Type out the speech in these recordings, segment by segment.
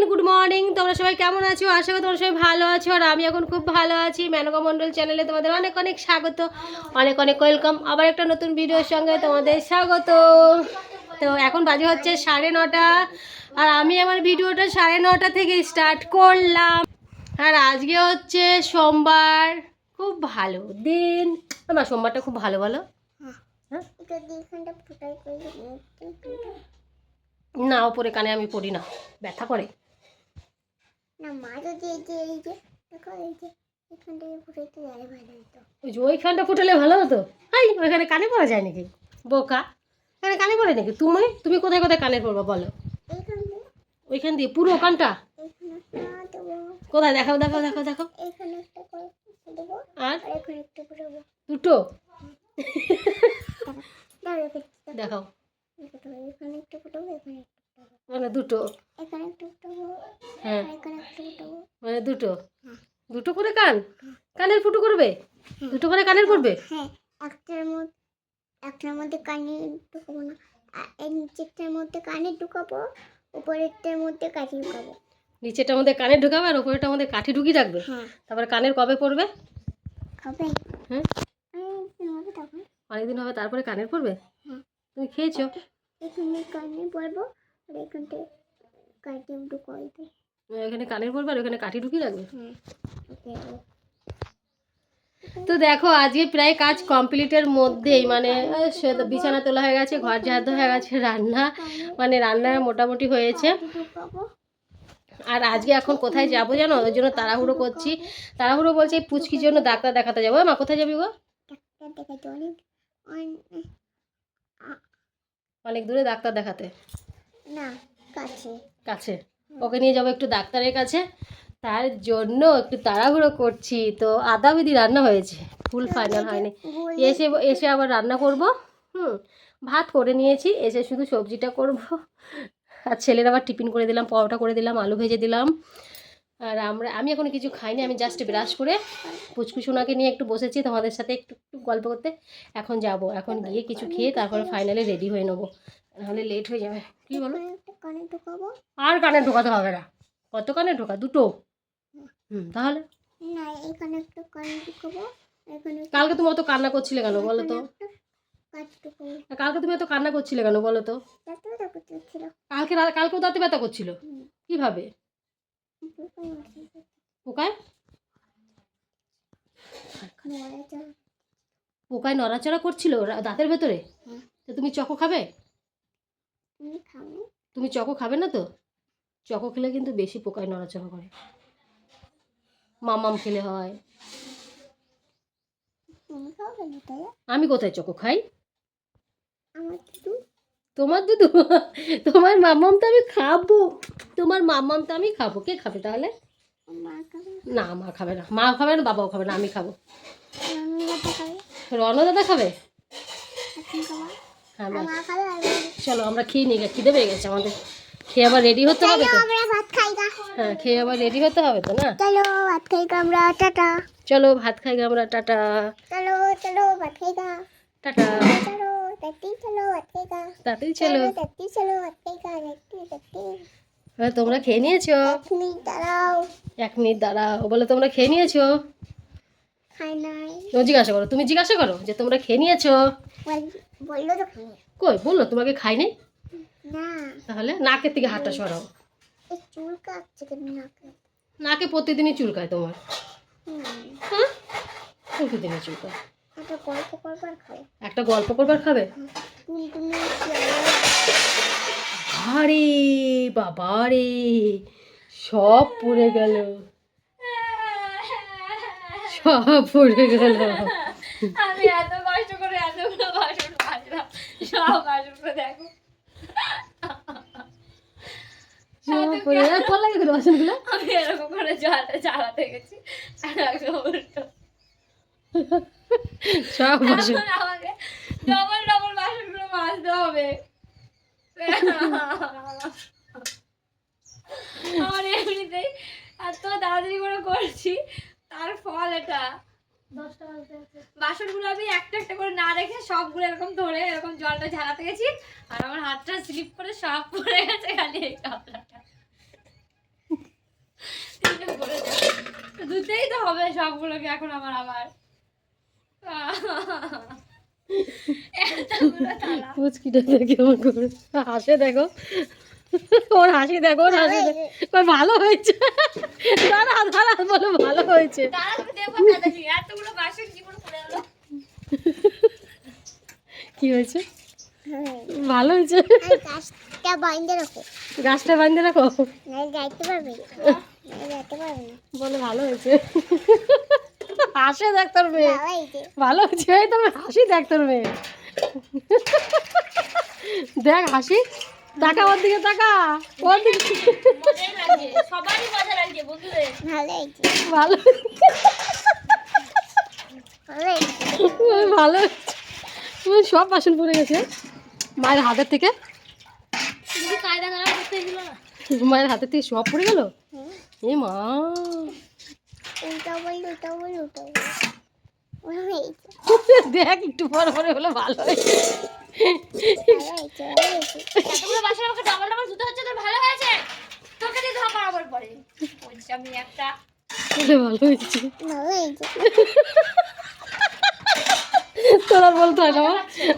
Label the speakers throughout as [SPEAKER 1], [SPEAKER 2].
[SPEAKER 1] Good morning. তোমরা সবাই কেমন আছো? আশা করি তোমরা সবাই ভালো আছো, আর আমি এখন খুব ভালো আছি। মেনকা মণ্ডল চ্যানেলে তোমাদের অনেক অনেক স্বাগত, অনেক অনেক ওয়েলকাম। আবার একটা নতুন ভিডিওর সঙ্গে তোমাদের স্বাগত। তো এখন বাজে হচ্ছে 9:30, আর আমি আমার ভিডিওটা 9:30 থেকে স্টার্ট করলাম। আর আজকে হচ্ছে সোমবার, খুব ভালো দিন। আমার সোমবারটা খুব ভালো, বলো? হ্যাঁ, না ওপরে কানে আমি পড়ি না, ব্যথা করে
[SPEAKER 2] না। মা যদি এই যে দেখো, এই যে এখানটা ফুটাইতে যাই ভালো হতো।
[SPEAKER 1] ওই যে ওইখানটা ফুটালে ভালো হতো। হাই, ওইখানে কানে পড়া যায় নাকি? বোকা, এখানে কানে পড়ে নাকি? তুমি তুমি কোথায় কোথায় কানে পড়বা বলো?
[SPEAKER 2] এইখান দিয়ে,
[SPEAKER 1] ওইখান দিয়ে পুরো কানটা
[SPEAKER 2] এখানে একটা দেবো।
[SPEAKER 1] কোথায়? দেখাও দেখাও দেখাও দেখাও।
[SPEAKER 2] এখানে একটা করে দেবো,
[SPEAKER 1] আর
[SPEAKER 2] আর এখানে একটা করে দেবো।
[SPEAKER 1] দুটো
[SPEAKER 2] দাঁড়াও,
[SPEAKER 1] দেখাও,
[SPEAKER 2] এখানে একটা ফুটাবো, এখানে একটা ফুটাবো,
[SPEAKER 1] মানে দুটো।
[SPEAKER 2] এখানে একটা ফুটাবো,
[SPEAKER 1] হ্যাঁ,
[SPEAKER 2] আর এখানে একটা ফুটাবো।
[SPEAKER 1] মানে দুটো
[SPEAKER 2] হ্যাঁ।
[SPEAKER 1] দুটো করে কান, কানের ফুটো করবে?
[SPEAKER 2] হ্যাঁ।
[SPEAKER 1] দুটো করে কানের করবে?
[SPEAKER 2] হ্যাঁ, একটার মধ্যে কানে ঢুকাবো না, আর এই নিচেরটার মধ্যে কানে ঢুকাবো, উপরেরটার মধ্যে কাঠি ঢুকাবো।
[SPEAKER 1] নিচেটার মধ্যে কানে ঢুকাবে আর ওপরেটার মধ্যে কাঠি ঢুকিয়ে রাখবে।
[SPEAKER 2] হ্যাঁ।
[SPEAKER 1] তারপরে কানের কবে পড়বে?
[SPEAKER 2] হবে।
[SPEAKER 1] হ্যাঁ,
[SPEAKER 2] হবে তখন।
[SPEAKER 1] অনেকদিন হবে তারপরে কানের পড়বে।
[SPEAKER 2] হ্যাঁ।
[SPEAKER 1] তুমি খেয়েছো?
[SPEAKER 2] এখানে কানে পড়বো, আর এখানটায় কাঠি ঢুকাইতে।
[SPEAKER 1] এখানে কানের পড়বে আর ওখানে কাঠি ঢুকিয়ে রাখবে।
[SPEAKER 2] হ্যাঁ, ওকে।
[SPEAKER 1] তো দেখো আজকে প্রায় কাজ কমপ্লিটের মধ্যেই, মানে বিছানা তোলা হয়ে গেছে, ঘর ঝাড় হয়ে গেছে, রান্না মানে রান্না মোটামুটি হয়েছে। আর আজকে এখন কোথায় যাবো জানো? ওই জন্য তাড়াহুড়ো করছি। তাড়াহুড়ো বলছে এই পুচকির জন্য ডাক্তার দেখাতে যাবো। মা কোথায় যাবি গো?
[SPEAKER 2] ডাক্তার দেখাতে
[SPEAKER 1] অনেক দূরে ডাক্তার দেখাতে?
[SPEAKER 2] না, কাছে
[SPEAKER 1] কাছে। ওকে নিয়ে যাবো একটু ডাক্তারের কাছে, তার জন্য একটু তাড়াহুড়ো করছি। তো আদা বিধি রান্না হয়েছে, ফুল ফাইনাল হয়নি। এসে এসে আবার রান্না করব। ভাত করে নিয়েছি, এসে শুধু সবজিটা করব। আর ছেলের আবার টিফিন করে দিলাম, পরোটা করে দিলাম, আলু ভেজে দিলাম। আর আমি এখনো কিছু খাইনি, আমি জাস্ট ব্রাশ করে পুচকুসোনাকে নিয়ে একটু বসেছি তোমাদের সাথে একটু একটু গল্প করতে। এখন যাব, এখন গিয়ে কিছু খেয়ে তারপরে ফাইনালি রেডি হয়ে নেবো, নাহলে লেট হয়ে যাবে। কি বলো?
[SPEAKER 2] কানে ঢুকাবো।
[SPEAKER 1] আর কানে ঢোকাতে হবে না। কত কানে ঢোকা? দুটো? তাহলে
[SPEAKER 2] না, এখানে একটা কানে ঢুকাবো, এখানে।
[SPEAKER 1] কালকে তুমি অত কান্না করছিলে কেন বলো তো? কালকে তুমি এত কান্না করছিলে কেন বলো তো? কালকেও দাঁতে ব্যথা করছিল। কিভাবে? পোকায় পোকায় নড়াচড়া করছিল দাঁতের ভেতরে। তো তুমি চকো খাবে? তুমি চকো খাবে না তো? চকো খেলে কিন্তু বেশি পোকায় নড়াচড়া করে। মামাম খেলে হয়। আমি কোথায় চকো খাই? তোমার দুধু? তোমার মামাম তো আমি খাবো, তোমার মামাম তো আমি খাবো। কে খাবে তাহলে? না, মা খাবে না, মা খাবে না, বাবাও খাবে না, আমি খাবো। রণ দাদা খাবে? হ্যাঁ, চলো আমরা খেয়ে নিই, খিদে পেয়ে গেছে আমাদের। খেয়ে আবার রেডি হতে হবে তো। হ্যাঁ, খেয়ে আবার রেডি হতে হবে তো না?
[SPEAKER 2] চলো ভাত খাই আমরা, টাটা।
[SPEAKER 1] চলো ভাত খাই আমরা, টাটা।
[SPEAKER 2] চলো চলো ভাত খাই গা,
[SPEAKER 1] টাটা।
[SPEAKER 2] চলো তাড়াতাড়ি, চলো ভাত খাই গা,
[SPEAKER 1] তাড়াতাড়ি চলো।
[SPEAKER 2] তাড়াতাড়ি চলো ভাত খাই গা, তাড়াতাড়ি।
[SPEAKER 1] তোমরা খেয়ে নিয়েছো?
[SPEAKER 2] 1 মিনিট দাঁড়াও।
[SPEAKER 1] 1 মিনিট দাঁড়াও। বলে তোমরা খেয়ে নিয়েছো?
[SPEAKER 2] খাই নাই।
[SPEAKER 1] জিজ্ঞাসা করো, তুমি জিজ্ঞাসা করো যে তোমরা খেয়ে নিয়েছো।
[SPEAKER 2] বললো তো খাই।
[SPEAKER 1] কই বললো তোমাকে খাই নাই?
[SPEAKER 2] না।
[SPEAKER 1] তাহলে নাকের থেকে হাতটা সরাও।
[SPEAKER 2] এই চুল কাটছে কেন নাকে?
[SPEAKER 1] নাকে প্রতিদিনই চুলকায় তোমার। হ্যাঁ, প্রতিদিনই চুলকায়।
[SPEAKER 2] একটা গল্প করবার খাবে।
[SPEAKER 1] একটা গল্প করবার খাবে? আরে বাবা রে, সব পড়ে গেল, সব পড়ে গেল।
[SPEAKER 3] আমি এত কষ্ট করে এতগুলো বাসন মাজলাম, সব বাসনগুলো দেখো
[SPEAKER 1] সব পড়ে গেল। ভালো লাগে গেল বাসনগুলো।
[SPEAKER 3] আমি এরকম করে জলটা চালাতে গেছি, আর একদম উল্টো।
[SPEAKER 1] সব বাসন
[SPEAKER 3] এখন আমাকে ডবল ডবল বাসনগুলো মাজতে হবে। আমার এমনিতেই এত তাড়াতাড়ি করে করছি, তার ফল এটা। বাসনগুলো আমি একটা একটা করে না রেখে সবগুলো এরকম ধরে এরকম জলটা ঝাড়াতে গেছি, আর আমার হাতটা স্লিপ করে সব পড়ে গেছে খালি এই কাপড়টা। হবে সবগুলোকে এখন আবার এতগুলো তালা।
[SPEAKER 1] পুচকিটা দেখে কেমন করে হাসে দেখো, ওর হাসি দেখো, ওর হাসি দেখো। ওর ভালো হয়েছে, দাঁড়া দাঁড়া বলো ভালো হয়েছে।
[SPEAKER 3] তারা তুমি দেখো দাদাজি এতগুলো বাসন কি করে পড়ে গেল।
[SPEAKER 1] কি হয়েছে?
[SPEAKER 2] হ্যাঁ
[SPEAKER 1] ভালো হয়েছে।
[SPEAKER 2] আর গাছটা বাইন্ধে রাখো,
[SPEAKER 1] গাছটা বাঁধতে রাখো,
[SPEAKER 2] নাহলে যাইতে পারবে না, নাহলে যেতে পারবে না।
[SPEAKER 1] বলে ভালো হয়েছে। হাসে দেখ তোর মেয়ে,
[SPEAKER 2] বাবা এই যে
[SPEAKER 1] ভালো হয়েছে। এই তোর হাসি দেখ তোর মেয়ে, দেখ হাসি, তাকা ওর দিকে, তাকা ওর দিকে।
[SPEAKER 3] মজাই লাগছে, সবারই মজা লাগছে বন্ধুদের।
[SPEAKER 2] ভালো হয়েছে,
[SPEAKER 1] ভালো,
[SPEAKER 2] ভালো হয়েছে।
[SPEAKER 1] ভালো হয়েছে। সব বাসন পড়ে গেছে মায়ের হাতের থেকে,
[SPEAKER 3] তুমি কায়দা খারাপ করতে এগুলো না।
[SPEAKER 1] মায়ের হাতের থেকে সব পড়ে গেল।
[SPEAKER 2] হুম,
[SPEAKER 1] এ মা,
[SPEAKER 2] উল্টা বললো, উল্টা বললো, উল্টা বললো। ভালো হয়েছে,
[SPEAKER 1] দেখ একটু পরে পরে হলো ভালো হয়েছে।
[SPEAKER 2] ভালো হয়েছে, ভালো হয়েছে।
[SPEAKER 3] এতগুলো বাসন আমাকে ডবল ডবল ধুতে হচ্ছে, তোর ভালো হয়েছে? তোকে দিয়ে ধোয়া করাবার পরে বলছি আমি একটা
[SPEAKER 1] বলে ভালো হয়েছে।
[SPEAKER 2] ভালো হয়েছে।
[SPEAKER 1] তোর আর বলতে হয় না মা,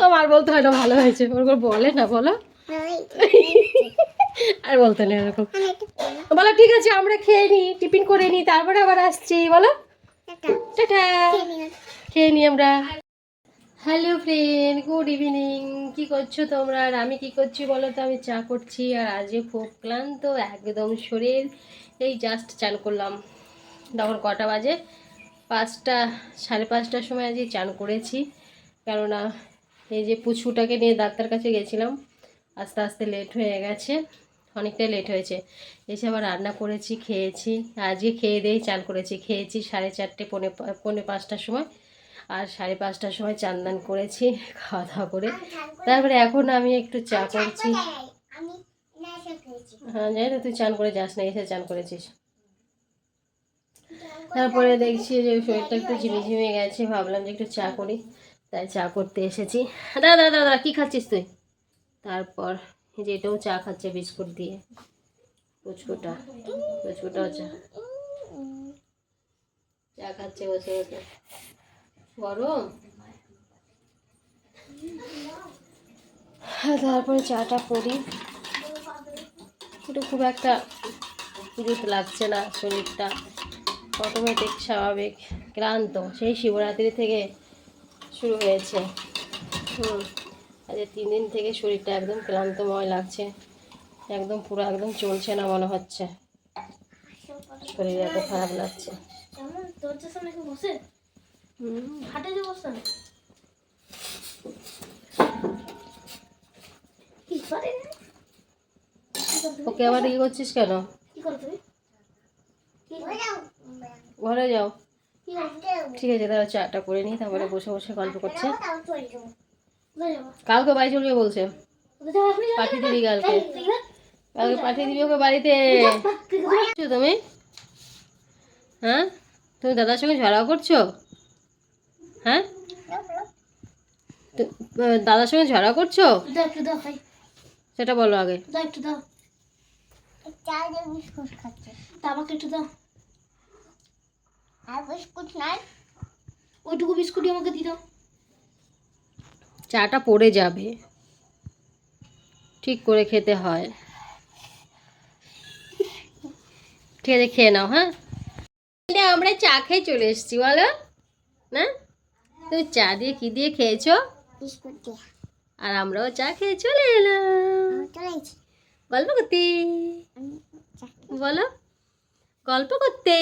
[SPEAKER 1] আমার বলতে হয় না ভালো হয়েছে, ওর করে বলে না, বলো
[SPEAKER 2] ভালো হয়েছে।
[SPEAKER 1] আর বলতে নেই এরকম।
[SPEAKER 2] আর একটা করো।
[SPEAKER 1] বলো ঠিক আছে আমরা খেয়ে নিই, টিফিন করে নিই, তারপরে আবার আসছি, বলো
[SPEAKER 2] টাটা।
[SPEAKER 1] টাটা,
[SPEAKER 2] খেয়ে নিও।
[SPEAKER 1] খেয়ে নিই আমরা। Hello friend, good evening. কি করছো তোমরা? আর আমি কি করছি বলো তো? আমি চা করছি, আর আজকে খুব ক্লান্ত একদম শরীর। এই জাস্ট চান করলাম। তখন কটা বাজে? 5টা, 5:30টার সময় আজকে চান করেছি। কেননা এই যে পুচকুটাকে নিয়ে ডাক্তার কাছে গেছিলাম, আস্তে আস্তে লেট হয়ে গেছে, অনেকটাই লেট হয়েছে। এসে আবার রান্না করেছি, খেয়েছি। আজকে খেয়ে দিয়েই চান করেছি, খেয়েছি 4:30 পৌনে 5টার সময়, আর 5:30টার সময় চান দান করেছি, খাওয়া দাওয়া করে। তারপরে এখন আমি একটু চা করছি।
[SPEAKER 2] আমি নেশা খেয়েছি।
[SPEAKER 1] হ্যাঁ জানি তো, তুই চান করে যাস না, এসে চান করেছিস। তারপরে দেখছি যে শরীরটা একটু ঝিমিঝিমে গেছে, ভাবলাম যে একটু চা করি, তাই চা করতে এসেছি। দাদা দাদা দাদা কী খাচ্ছিস তুই? তারপর এই যে এটাও চা খাচ্ছে বিস্কুট দিয়ে, পুচকুটাও চা চা খাচ্ছে বসে বসে। গরম। তারপরে চাটা করি, একটু খুব একটা জুত লাগছে না, শরীরটা অটোমেটিক স্বাভাবিক। ক্লান্ত সেই শিবরাত্রি থেকে শুরু হয়েছে। আজ 3 দিন থেকে শরীরটা একদম ক্লান্তময় লাগছে, একদম পুরো একদম চলছে না মনে হচ্ছে, শরীর এত খারাপ লাগছে।
[SPEAKER 3] কেমন দরজার সামনে কি বসে হাটে যে বসে কি করে?
[SPEAKER 1] ওকে আবার কি করছিস কেন?
[SPEAKER 3] কি করো তুমি?
[SPEAKER 1] ঘরে যাও।
[SPEAKER 3] কি করো?
[SPEAKER 1] ঠিক আছে, তাহলে চাটা করে নিই, তারপরে বসে বসে গল্প করছে।
[SPEAKER 3] কোথায় যাবো?
[SPEAKER 1] কালকে বাড়ি চলবে বলছে,
[SPEAKER 3] কোথায় যাবো? আপনি
[SPEAKER 1] পাঠিয়ে দিবি কালকে, কালকে পাঠিয়ে দিবি ওকে বাড়িতে। তুমি হ্যাঁ, তুমি দাদার সঙ্গে ঝগড়া করছো? হ্যাঁ, দাদার সঙ্গে ঝগড়া করছো?
[SPEAKER 3] দাও একটু দাও ভাই,
[SPEAKER 1] সেটা বলো আগে।
[SPEAKER 3] দাও একটু দাও,
[SPEAKER 2] চা দিয়ে বিস্কুট খাচ্ছে।
[SPEAKER 3] তা আমাকে একটু দাও।
[SPEAKER 2] আর বিস্কুট নাই?
[SPEAKER 3] ওইটুকু বিস্কুটই আমাকে দিয়ে দাও।
[SPEAKER 1] চাটা পড়ে যাবে, ঠিক করে খেতে হয়। ঠিক আছে খেয়ে নাও। হ্যাঁ, আমরা চা খেয়ে চলে এসেছি, বলো না? তুমি চা দিয়ে কি দিয়ে খেয়েছো?
[SPEAKER 2] বিস্কুট দিয়ে।
[SPEAKER 1] আর আমরাও চা খেয়ে চলে এলাম
[SPEAKER 2] আমি চলে এসেছি।
[SPEAKER 1] গল্প করতে।
[SPEAKER 2] আমি চা
[SPEAKER 1] বলো, গল্প করতে।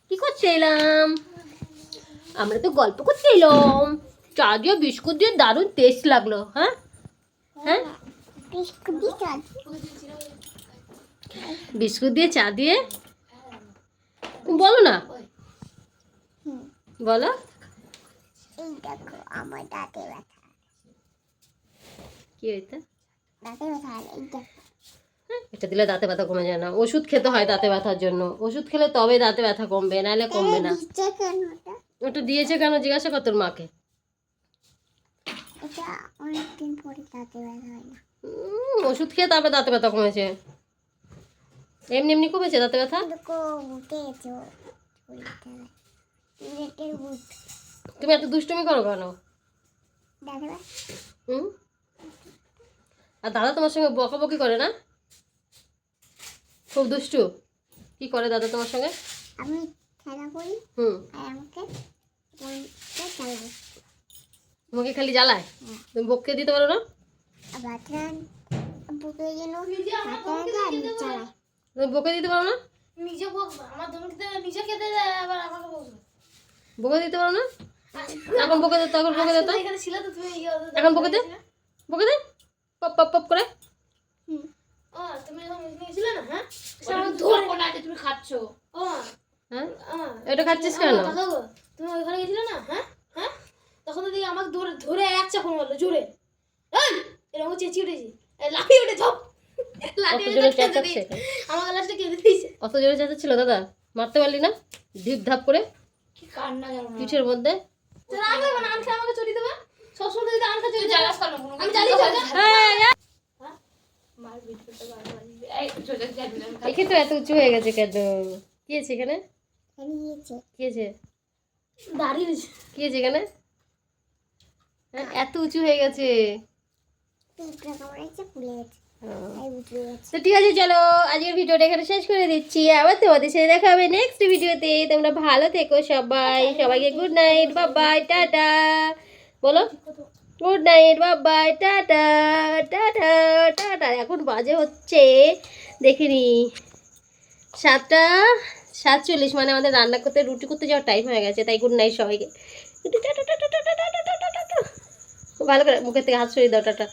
[SPEAKER 1] কি করতে এলাম? আমরা তো গল্প করতে এলাম। চা দিয়ে বিস্কুট দিয়ে দারুণ টেস্ট লাগলো। হ্যাঁ হ্যাঁ,
[SPEAKER 2] বিস্কুট দিয়ে চা দিই।
[SPEAKER 1] বিস্কুট দিয়ে চা দিয়ে। বলো না,
[SPEAKER 2] হুম,
[SPEAKER 1] বলো।
[SPEAKER 2] এই দেখো আমার দাঁতে ব্যথা,
[SPEAKER 1] কি হইতে?
[SPEAKER 2] দাঁতে ব্যথা। আর এই দেখো
[SPEAKER 1] এটা দিলে দাঁতে ব্যথা কমে যায় না, ওষুধ খেতে হয় দাঁতে ব্যথার জন্য, ওষুধ খেলে তবে দাঁতে ব্যথা কমবে, নাহলে কমবে না।
[SPEAKER 2] দিচ্ছে কেন ওটা?
[SPEAKER 1] ওটা দিয়েছে কেন জিজ্ঞাসা কর তোর মাকে।
[SPEAKER 2] এটা অনেকদিন পরে দাঁতে ব্যথা হয় না।
[SPEAKER 1] ওষুধ খেয়ে তারপরে দাঁতে ব্যথা কমেছে, এমনি এমনি কমেছে দাঁতে ব্যথা?
[SPEAKER 2] দেখো উঠে গেছে। পুলিশ চালায় সিলেটের ভূত
[SPEAKER 1] তুমি এত দুষ্টুমি করো কেন?
[SPEAKER 2] দেখবে
[SPEAKER 1] হুম? আর দাদা তোমার সঙ্গে বকাবকি করে না? খুব দুষ্টু? কি করে দাদা তোমার সঙ্গে?
[SPEAKER 2] আমি খেলা করি
[SPEAKER 1] হুম,
[SPEAKER 2] আর আমাকে ফোনটা চালাই
[SPEAKER 1] তোমাকে খালি জ্বালায়? তুমি বককে দিতে পারো না?
[SPEAKER 2] আর বাচ্চারা বুকে যেন বাচ্চারা আমি চালাই
[SPEAKER 1] তুমি বকে দিতে পারো না?
[SPEAKER 3] নিজে বকবো, আমার ধমকিতে নিজে খেতে যায় আবার আমাকে বকবে।
[SPEAKER 1] বকে দিতে পারো না? এখন বকে দে, তখন বকে দে তো।
[SPEAKER 3] তুমি এখানে ছিলে তো, তুমি
[SPEAKER 1] এখন বকে দে, বকে দে, পপ পপ পপ করে।
[SPEAKER 3] ও তুমি যখন মিটিং ছিলে না, হ্যাঁ সে আমাকে ধরে কোন আছে তুমি খাচ্ছ। ও
[SPEAKER 1] হ্যাঁ, এটা খাচ্ছিস কেন?
[SPEAKER 3] তুমি ওইখানে গেছিলে না, হ্যাঁ হ্যাঁ, তখন তো দেখি আমাকে ধরে ধরে এক চাকুন মারলো জোরে, এই এরকম চেঁচিয়ে উঠেছি, লাফিয়ে উঠে ঝপ
[SPEAKER 1] অত জোরে চেঁচাচ্ছে?
[SPEAKER 3] আমার লাস্টে কেঁদে দিয়েছে।
[SPEAKER 1] অত জোরে চেঁচাচ্ছিল দাদা? মারতে পারলি না? ঢিপ ধাপ করে
[SPEAKER 3] কি কান্না জানো না,
[SPEAKER 1] পিঠের মধ্যে।
[SPEAKER 3] তোরা আগে মানে আনখা আমাকে চড়ি দেবে সবসময় যদি আনখা চড়ি জ্বালাস কেন, আমি জ্বালি মার ভিডিওটা বারবার এই চলে যাবে।
[SPEAKER 1] এক্ষেত্রে এত উঁচু হয়ে গেছে কেন? কি আছে এখানে?
[SPEAKER 2] হারিয়েছে
[SPEAKER 1] কি আছে?
[SPEAKER 3] দাঁড়িয়ে
[SPEAKER 1] কি আছে এখানে? হ্যাঁ, এত উঁচু হয়ে গেছে।
[SPEAKER 2] পিঁপড়া কামড়াইছে ফুলে গেছে তাই উঠে গেছে
[SPEAKER 1] তো ঠিক আছে, চলো আজকের ভিডিওটা এখানে শেষ করে দিচ্ছি। আবার তোমাদের সাথে দেখা হবে নেক্সট ভিডিওতে। তোমরা ভালো থেকো সবাই, সবাইকে good night, bye bye, tata বলো। Good night, bye bye, tata tata tata. এখন বাজে হচ্ছে দেখিনি 7:47, মানে আমাদের রান্না করতে রুটি করতে যাওয়ার টাইম হয়ে গেছে। তাই গুড নাইট সবাইকে। ভালো করে মুখের থেকে হাত সরিয়ে দাও, টাটা।